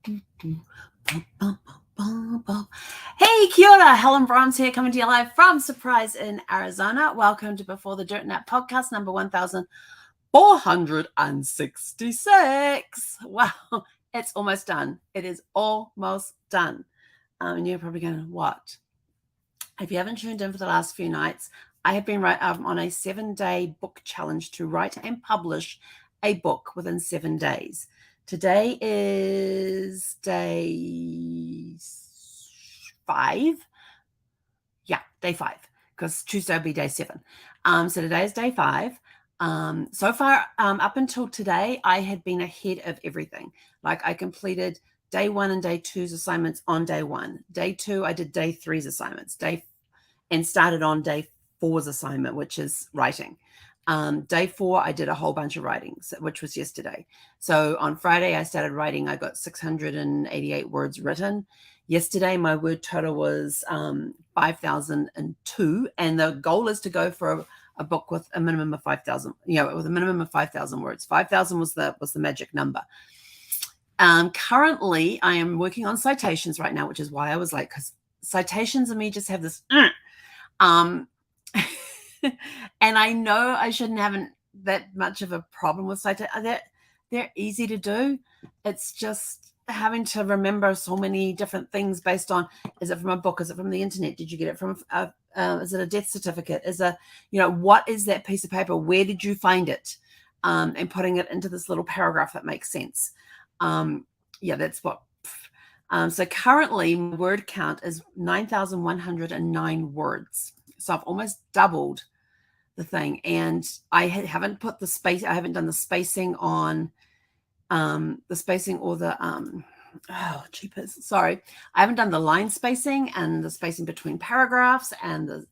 Hey, kia ora. Helen Brahms here, coming to you live from Surprise in Arizona. Welcome to Before the Dirt Nap podcast, number 1466. Wow, it's almost done. It is almost done. And you're probably going, what? If you haven't tuned in for the last few nights, I have been on a 7-day book challenge to write and publish a book within 7 days. Today is day 5. Yeah, day 5, because Tuesday will be day 7. So today is day 5. So far, up until today, I had been ahead of everything. Like, I completed day 1 and day 2's assignments on day 1. Day 2, I did day 3's assignments. And started on day 4's assignment, which is writing. Day 4, I did a whole bunch of writing, which was yesterday. So on Friday, I started writing. I got 688 words written. Yesterday, my word total was 5,002, and the goal is to go for a book with a minimum of 5,000. With a minimum of 5,000 words. 5,000 was the magic number. Currently, I am working on citations right now, which is why I was late, because citations and me just have this. And I know I shouldn't have that much of a problem with citations. They're easy to do. It's just having to remember so many different things based on, is it from a book? Is it from the internet? Did you get it from, is it a death certificate? What is that piece of paper? Where did you find it? And putting it into this little paragraph that makes sense. That's what. So currently my word count is 9,109 words. So I've almost doubled the thing, and I haven't put the space. I haven't done the spacing on the spacing or the sorry. I haven't done the line spacing and the spacing between paragraphs and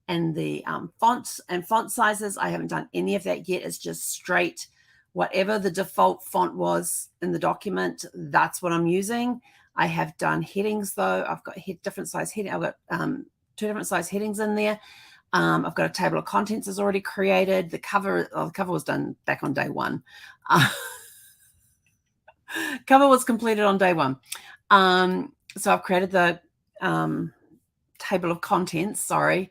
the fonts and font sizes. I haven't done any of that yet. It's just straight whatever the default font was in the document. That's what I'm using. I have done headings though. I've got different size heading. I've got 2 different size headings in there. I've got a table of contents is already created. The cover was done back on day 1. Cover was completed on day 1. So I've created the table of contents. Sorry,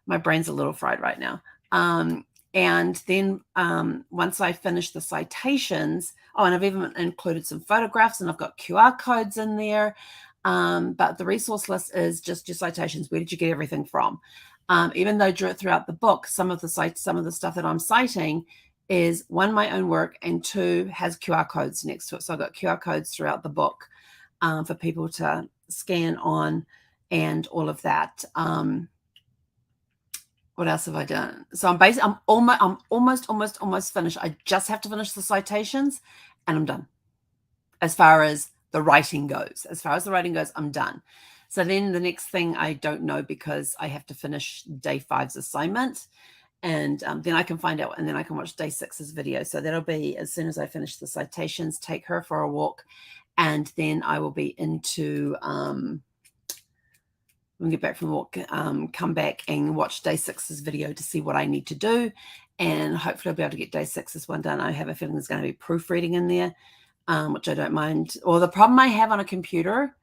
my brain's a little fried right now. And then once I finish the citations, and I've even included some photographs, and I've got QR codes in there. But the resource list is just your citations. Where did you get everything from? Even though throughout the book, some of the stuff that I'm citing is 1, my own work, and 2, has QR codes next to it. So I've got QR codes throughout the book for people to scan on and all of that. What else have I done? So I'm almost finished. I just have to finish the citations and I'm done. As far as the writing goes. I'm done. So then the next thing I don't know, because I have to finish day 5's assignment, and then I can find out, and then I can watch day 6's video. So that'll be as soon as I finish the citations, take her for a walk, and then I will be into when we get back from the walk, come back and watch day 6's video to see what I need to do, and hopefully I'll be able to get day 6's one done. I have a feeling there's going to be proofreading in there, which I don't mind. Or the problem I have on a computer,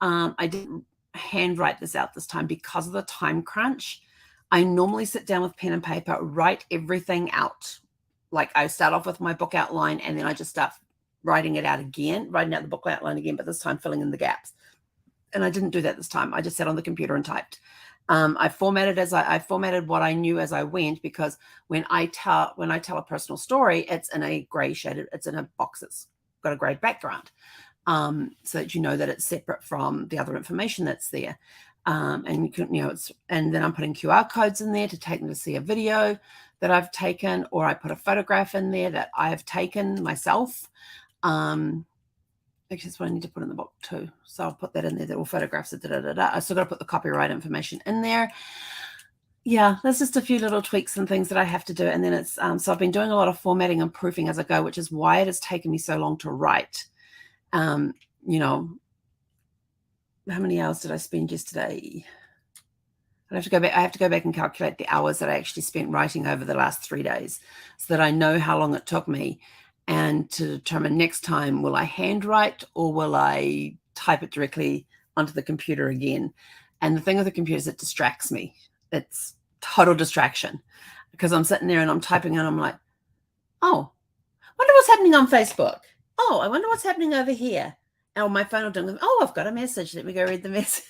I didn't handwrite this out this time because of the time crunch. I normally sit down with pen and paper, write everything out. Like, I start off with my book outline, and then I just start writing out the book outline again, but this time filling in the gaps. And I didn't do that this time. I just sat on the computer and typed. I formatted what I knew as I went, because when I tell a personal story, it's in a gray shaded, it's in a box that's got a gray background, so that you know that it's separate from the other information that's there. And you can, and then I'm putting QR codes in there to take them to see a video that I've taken, or I put a photograph in there that I have taken myself. Actually, that's what I need to put in the book too. So I'll put that in there, that all photographs of I still got to put the copyright information in there. Yeah, there's just a few little tweaks and things that I have to do. And then it's, so I've been doing a lot of formatting and proofing as I go, which is why it has taken me so long to write. How many hours did I spend yesterday? I have to go back and calculate the hours that I actually spent writing over the last 3 days, so that I know how long it took me. and to determine next time, will I handwrite or will I type it directly onto the computer again? And the thing with the computer is it distracts me. It's total distraction because I'm sitting there and I'm typing and I'm like, oh, wonder what's happening on Facebook. Oh, I wonder what's happening over here. And on my phone will do, oh, I've got a message. Let me go read the message.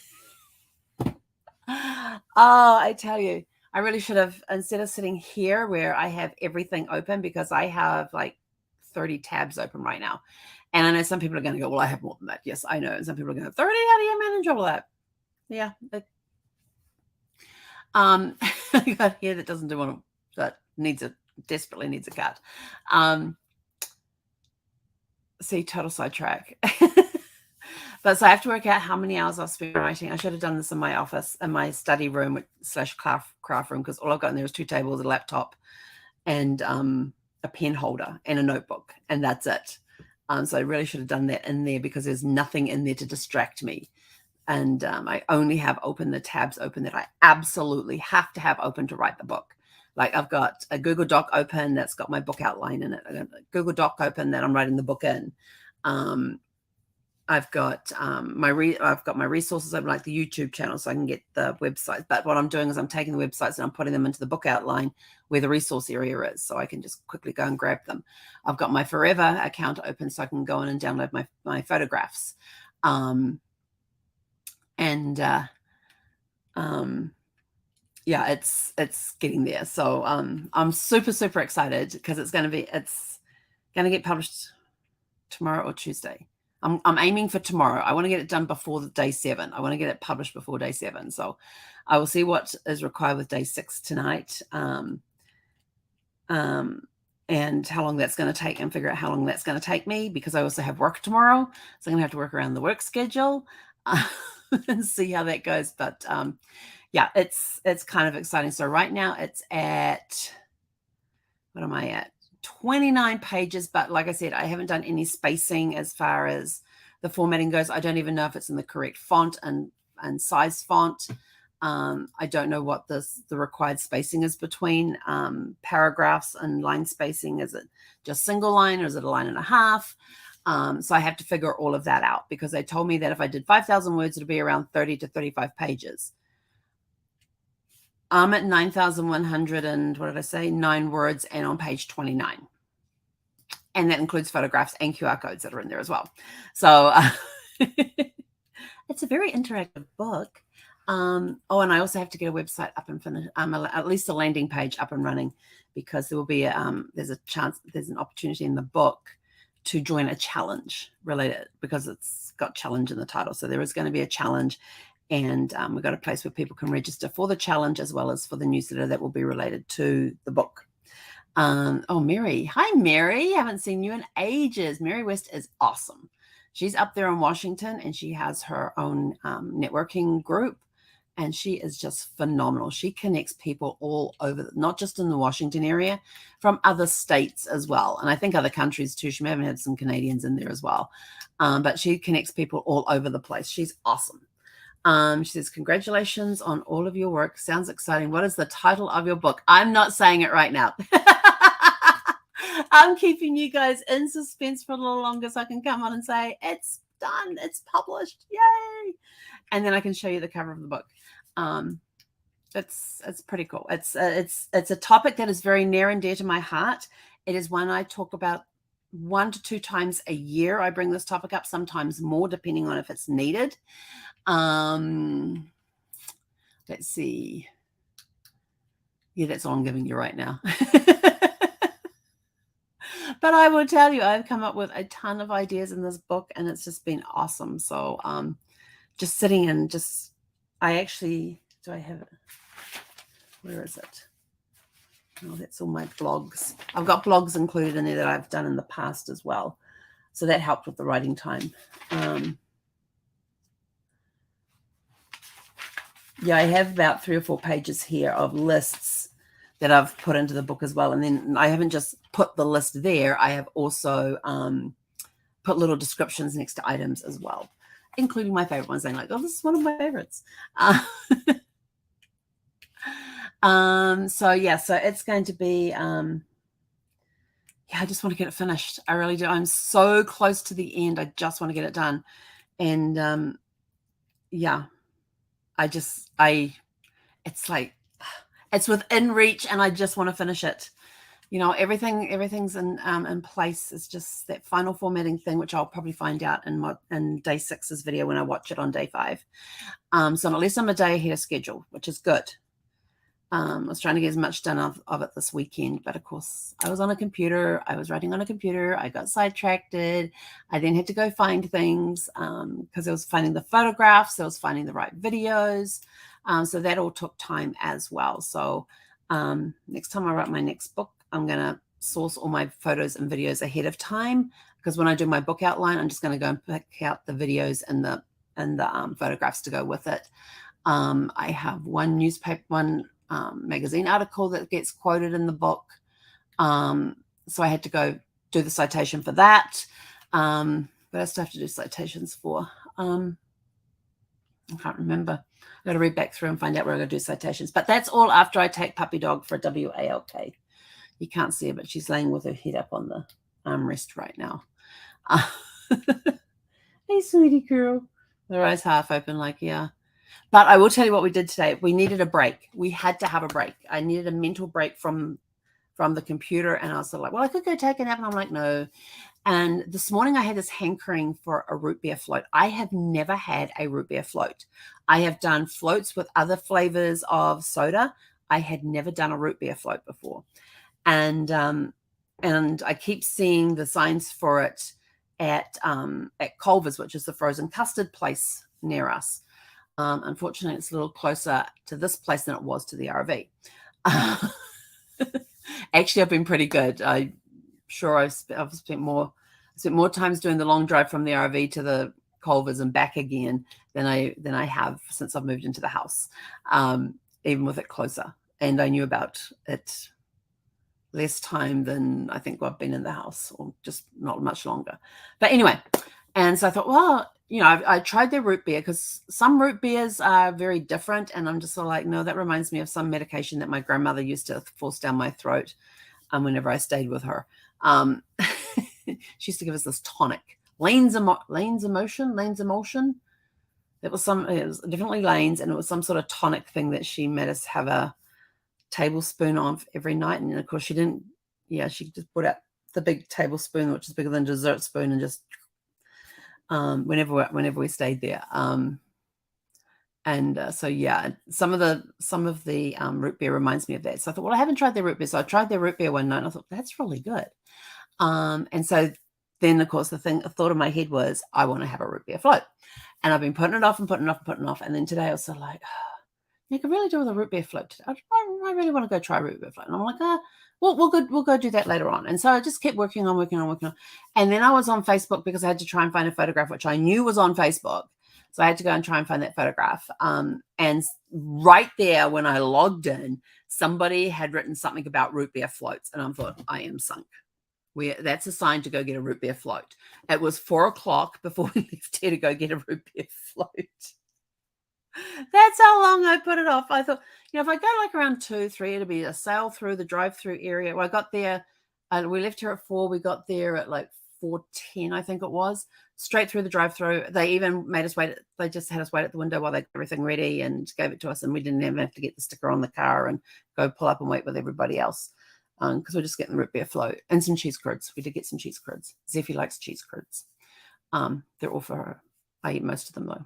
Oh, I tell you, I really should have, instead of sitting here where I have everything open, because I have like 30 tabs open right now. And I know some people are going to go, well, I have more than that. Yes, I know. And some people are going to go, 30, how do you manage all that? Yeah. I got here that doesn't do one, that desperately needs a cut. See, total sidetrack. But so I have to work out how many hours I've spent writing. I should have done this in my office, in my study room / craft room, because all I've got in there is 2 tables, a laptop, and a pen holder and a notebook, and that's it. So I really should have done that in there because there's nothing in there to distract me. And I only have open the tabs open that I absolutely have to have open to write the book. Like I've got a Google Doc open that's got my book outline in it. I've got a Google Doc open that I'm writing the book in. I've got my resources open, like the YouTube channel, so I can get the websites. But what I'm doing is I'm taking the websites and I'm putting them into the book outline where the resource area is, so I can just quickly go and grab them. I've got my Forever account open so I can go in and download my photographs. Yeah, it's getting there. So I'm super excited because it's going to get published tomorrow or Tuesday. I'm aiming for tomorrow. I want to get it done before day 7. I want to get it published before day 7. So I will see what is required with day 6 tonight. And how long that's going to take, and figure out how long that's going to take me, because I also have work tomorrow. So I'm going to have to work around the work schedule and see how that goes. But yeah, it's kind of exciting. So right now it's at, what am I at? 29 pages. But like I said, I haven't done any spacing as far as the formatting goes. I don't even know if it's in the correct font and size font. I don't know what the required spacing is between paragraphs and line spacing. Is it just single line or is it a line and a half? So I have to figure all of that out, because they told me that if I did 5,000 words, it'd be around 30 to 35 pages. I'm at 9,100 and what did I say? 9 words, and on page 29. And that includes photographs and QR codes that are in there as well. So it's a very interactive book. Oh, and I also have to get a website up and finish, at least a landing page up and running, because there will be there's an opportunity in the book to join a challenge related, because it's got challenge in the title. So there is going to be a challenge, and we've got a place where people can register for the challenge as well as for the newsletter that will be related to the book. Oh, Mary. Hi, Mary. Haven't seen you in ages. Mary West is awesome. She's up there in Washington, and she has her own networking group, and she is just phenomenal. She connects people all over, not just in the Washington area, from other states as well. And I think other countries too. She may have had some Canadians in there as well. But she connects people all over the place. She's awesome. She says, congratulations on all of your work. Sounds exciting. What is the title of your book? I'm not saying it right now. I'm keeping you guys in suspense for a little longer so I can come on and say, it's done. It's published. Yay. And then I can show you the cover of the book. It's pretty cool. It's a topic that is very near and dear to my heart. It is one I talk about 1 to 2 times a year. I bring this topic up, sometimes more, depending on if it's needed. Let's see. Yeah, that's all I'm giving you right now. But I will tell you, I've come up with a ton of ideas in this book, and it's just been awesome. So just sitting and I actually, do I have it? Where is it? Oh, that's all my blogs. I've got blogs included in there that I've done in the past as well. So that helped with the writing time. Yeah, I have about 3 or 4 pages here of lists that I've put into the book as well. And then I haven't just put the list there. I have also put little descriptions next to items as well, including my favorite ones, saying like, oh, this is one of my favorites. So yeah, so it's going to be yeah, I just want to get it finished. I really do. I'm so close to the end. I just want to get it done. And yeah, it's like, it's within reach and I just want to finish it. Everything's in place. It's just that final formatting thing, which I'll probably find out in day 6's video when I watch it on day 5. So at least I'm a day ahead of schedule, which is good. I was trying to get as much done of it this weekend, but of course I was on a computer. I was writing on a computer. I got sidetracked. I then had to go find things because I was finding the photographs. I was finding the right videos. So that all took time as well. So next time I write my next book, I'm going to source all my photos and videos ahead of time, because when I do my book outline, I'm just going to go and pick out the videos and the photographs to go with it. I have one magazine article that gets quoted in the book. So I had to go do the citation for that. But I still have to do citations for. I can't remember. I've got to read back through and find out where I'm going to do citations. But that's all after I take Puppy Dog for a WALK. You can't see her, but she's laying with her head up on the armrest right now. Hey, sweetie girl. Her eyes half open like, yeah. But I will tell you what we did today. We needed a break. We had to have a break. I needed a mental break from the computer. And I was sort of like, well, I could go take a nap. And I'm like, no. And this morning I had this hankering for a root beer float. I have never had a root beer float. I have done floats with other flavors of soda. I had never done a root beer float before. And I keep seeing the signs for it at Culver's, which is the frozen custard place near us. Unfortunately, it's a little closer to this place than it was to the RV. Actually, I've been pretty good. I'm sure I've spent more times doing the long drive from the RV to the Culver's and back again than I have since I've moved into the house, even with it closer. And I knew about it less time than I think I've been in the house, or just not much longer. But anyway, and so I thought, well, I tried their root beer, because some root beers are very different. And I'm just sort of like, no, that reminds me of some medication that my grandmother used to force down my throat whenever I stayed with her. She used to give us this tonic, Lane's Emulsion. It was definitely Lane's, and it was some sort of tonic thing that she made us have a tablespoon of every night. And of course she just put out the big tablespoon, which is bigger than a dessert spoon, and just whenever we stayed there. So yeah, some of the root beer reminds me of that. So I thought, well, I haven't tried their root beer. So I tried their root beer one night and I thought, that's really good. And so then, of course, the thought in my head was, I want to have a root beer float. And I've been putting it off. And then today I was sort of like, you could really do with a root beer float today. I really want to go try a root beer float. And I'm like, we'll go do that later on. And so I just kept working on. And then I was on Facebook because I had to try and find a photograph, which I knew was on Facebook. So I had to go and try and find that photograph. And right there, when I logged in, somebody had written something about root beer floats. And I thought, I am sunk. That's a sign to go get a root beer float. It was 4:00 before we left here to go get a root beer float. That's how long I put it off. I thought, if I go like around 2, 3, it'll be a sail through the drive-through area. Well, I got there, we left here at 4. We got there at like 4:10, I think it was, straight through the drive-through. They even made us wait. They just had us wait at the window while they got everything ready and gave it to us. And we didn't even have to get the sticker on the car and go pull up and wait with everybody else. Because we're just getting the root beer float and some cheese curds. We did get some cheese curds. Zeffie likes cheese curds. They're all for her. I eat most of them though.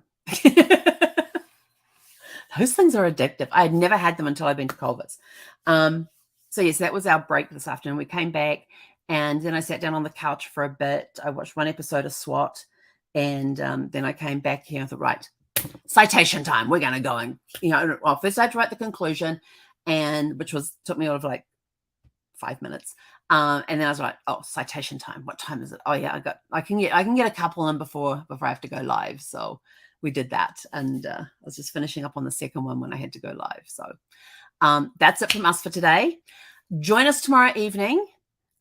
Those things are addictive. I had never had them until I'd been to Culver's. So yes, that was our break this afternoon. We came back and then I sat down on the couch for a bit. I watched one episode of SWAT, and then I came back here and thought, right, citation time. We're going to go and, first I had to write the conclusion, and which took me over like 5 minutes. And then I was like, oh, citation time. What time is it? Oh yeah, I can get a couple in before I have to go live. So we did that. And I was just finishing up on the second one when I had to go live. So that's it from us for today. Join us tomorrow evening.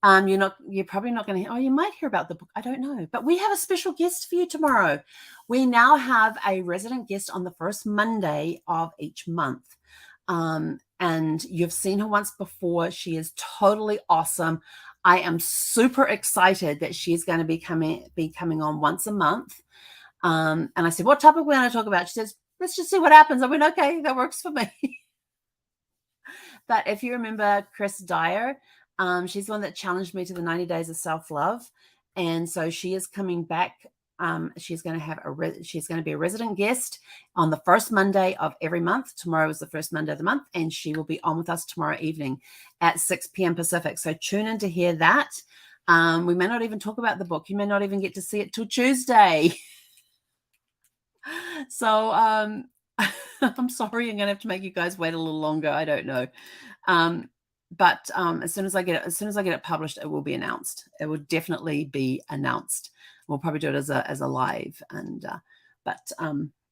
You're probably not going to hear, you might hear about the book. I don't know, but we have a special guest for you tomorrow. We now have a resident guest on the first Monday of each month. And you've seen her once before. She is totally awesome. I am super excited that she's going to be coming on once a month. And I said, what topic are we going to talk about? She says, let's just see what happens. I went, okay, that works for me. But if you remember Chris Dyer, she's the one that challenged me to the 90 days of self-love. And so she is coming back. She's going to be a resident guest on the first Monday of every month. Tomorrow is the first Monday of the month, and she will be on with us tomorrow evening at 6 p.m. Pacific. So tune in to hear that. We may not even talk about the book. You may not even get to see it till Tuesday. So I'm sorry, I'm gonna have to make you guys wait a little longer. I don't know. But as soon as I get it published, it will be announced. It will definitely be announced. We'll probably do it as a live. And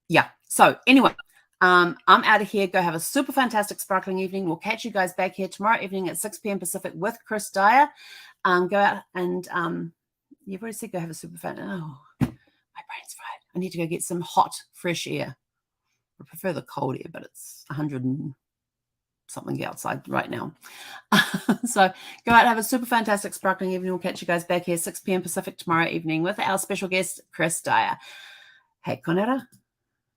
yeah. So anyway, I'm out of here. Go have a super fantastic sparkling evening. We'll catch you guys back here tomorrow evening at 6 p.m. Pacific with Chris Dyer. Go out and you've already said go have a super fan. Oh, my brain's fried. I need to go get some hot, fresh air. I prefer the cold air, but it's 100 and something outside right now. So go out and have a super fantastic sparkling evening. We'll catch you guys back here 6 p.m. Pacific tomorrow evening with our special guest, Chris Dyer. Hey, Conera.